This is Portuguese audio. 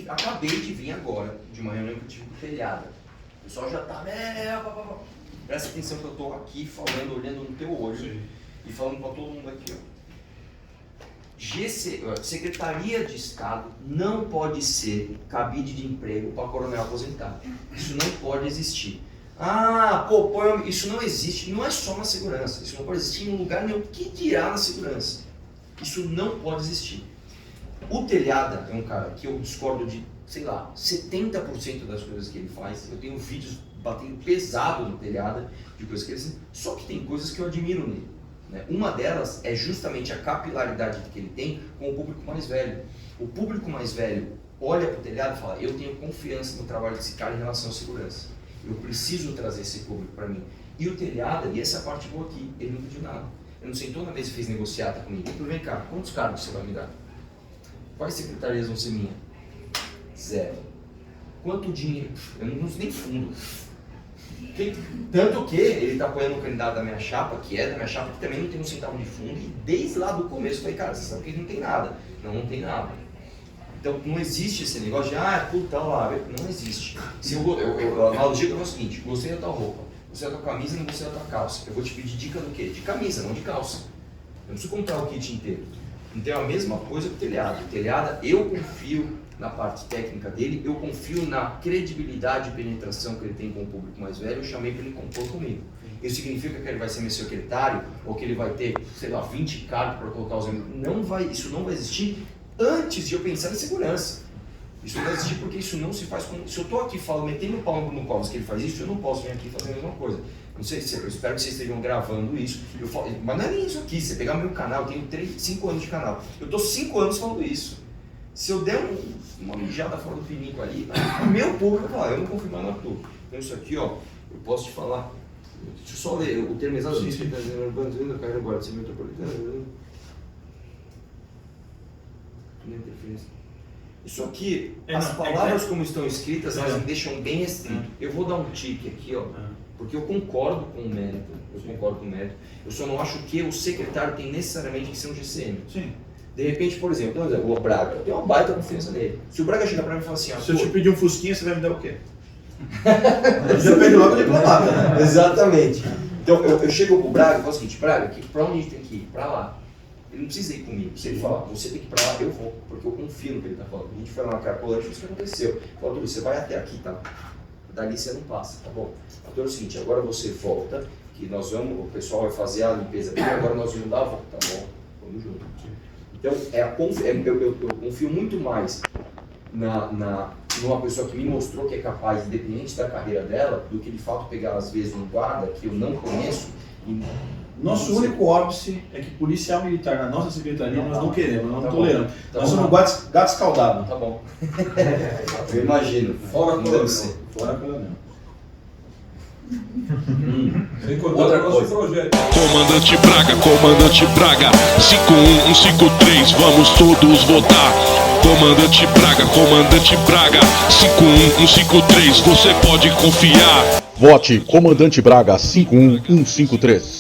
acabei de vir agora de uma reunião que eu tive com o telhado. O pessoal já tá... Presta atenção que eu tô aqui falando, olhando no teu olho. Sim. E falando para todo mundo aqui, ó. Secretaria de Estado não pode ser cabide de emprego para coronel aposentado. Isso não pode existir. Isso não existe, não é só na segurança, isso não pode existir em lugar nenhum, que dirá na segurança. Isso não pode existir. O Telhada é um cara que eu discordo de, sei lá, 70% das coisas que ele faz. Eu tenho vídeos batendo pesado no Telhada de coisas que ele faz, só que tem coisas que eu admiro nele. Uma delas é justamente a capilaridade que ele tem com o público mais velho. O público mais velho olha para o Telhado e fala: eu tenho confiança no trabalho desse cara em relação à segurança. Eu preciso trazer esse público para mim. E o Telhado, e essa é a parte boa aqui, ele não pediu nada. Ele não sentou na mesa e fez negociata comigo. Ele falou: vem cá, quantos cargos você vai me dar? Quais secretarias vão ser minhas? 0. Quanto dinheiro? Eu não uso nem fundo. Tanto que ele está apoiando um candidato da minha chapa, que também não tem um centavo de fundo, e desde lá do começo eu falei: cara, você sabe que ele não tem nada. Não tem nada. Então não existe esse negócio de, não existe. Se a analogia que é o seguinte: gostei da tua roupa, gostei da tua camisa, não gostei da tua calça. Eu vou te pedir dica do quê? De camisa, não de calça. Eu não preciso comprar o kit inteiro. Então é a mesma coisa com o Telhado. O Telhada, eu confio na parte técnica dele, eu confio na credibilidade e penetração que ele tem com o público mais velho. Eu chamei para ele compor comigo. Isso significa que ele vai ser meu secretário, ou que ele vai ter, sei lá, 20 cargos para colocar os amigos. Isso não vai existir antes de eu pensar em segurança. Isso não vai existir porque isso não se faz com... Se eu estou aqui metendo o pau no Covas que ele faz isso, eu não posso vir aqui fazer a mesma coisa. Não sei se eu espero que vocês estejam gravando isso. Mas não é nem isso aqui. Você pegar meu canal, eu tenho 5 anos de canal. Eu estou 5 anos falando isso. Se eu der uma mijada fora do pinico ali, o meu público vai falar: eu não confio mais na tua. Então isso aqui, ó, eu posso te falar. Deixa eu só ler o termo exato disso que está dizendo: urbanizando a carreira guarda civil metropolitana. Isso aqui, as palavras como estão escritas, elas me deixam bem restrito. Eu vou dar um tique aqui, ó, porque eu concordo com o mérito. Eu só não acho que o secretário tem necessariamente que ser um GCM. Sim. De repente, por exemplo, o Braga, eu tenho uma baita confiança nele. Se o Braga chegar pra mim e falar assim: se eu te pedir um fusquinha, você vai me dar o quê? Já pede logo o diplomata, né? Exatamente. Então eu chego pro Braga e falo o seguinte: Braga, pra onde a gente tem que ir? Pra lá. Ele não precisa ir comigo. Se ele falar: você tem que ir pra lá, eu vou, porque eu confio no que ele tá falando. A gente foi lá na Carpolante, isso que aconteceu. Falou: Arthur, você vai até aqui, tá? Dali você não passa, tá bom? Arthur, é o seguinte: agora você volta, que nós vamos, o pessoal vai fazer a limpeza dele, agora nós vamos dar a volta, tá bom? Vamos junto. Então, eu confio muito mais numa pessoa que me mostrou que é capaz, independente da carreira dela, do que de fato pegar às vezes um guarda que eu não conheço. Nosso único óbice é que policial militar na nossa secretaria nós não queremos, nós não toleramos. Nós somos gato escaldado. Tá bom. Eu imagino. Fora coronel. Fora coronel. Outra coisa. Comandante Braga, 51153, vamos todos votar. Comandante Braga, 51153, você pode confiar. Vote Comandante Braga 51153.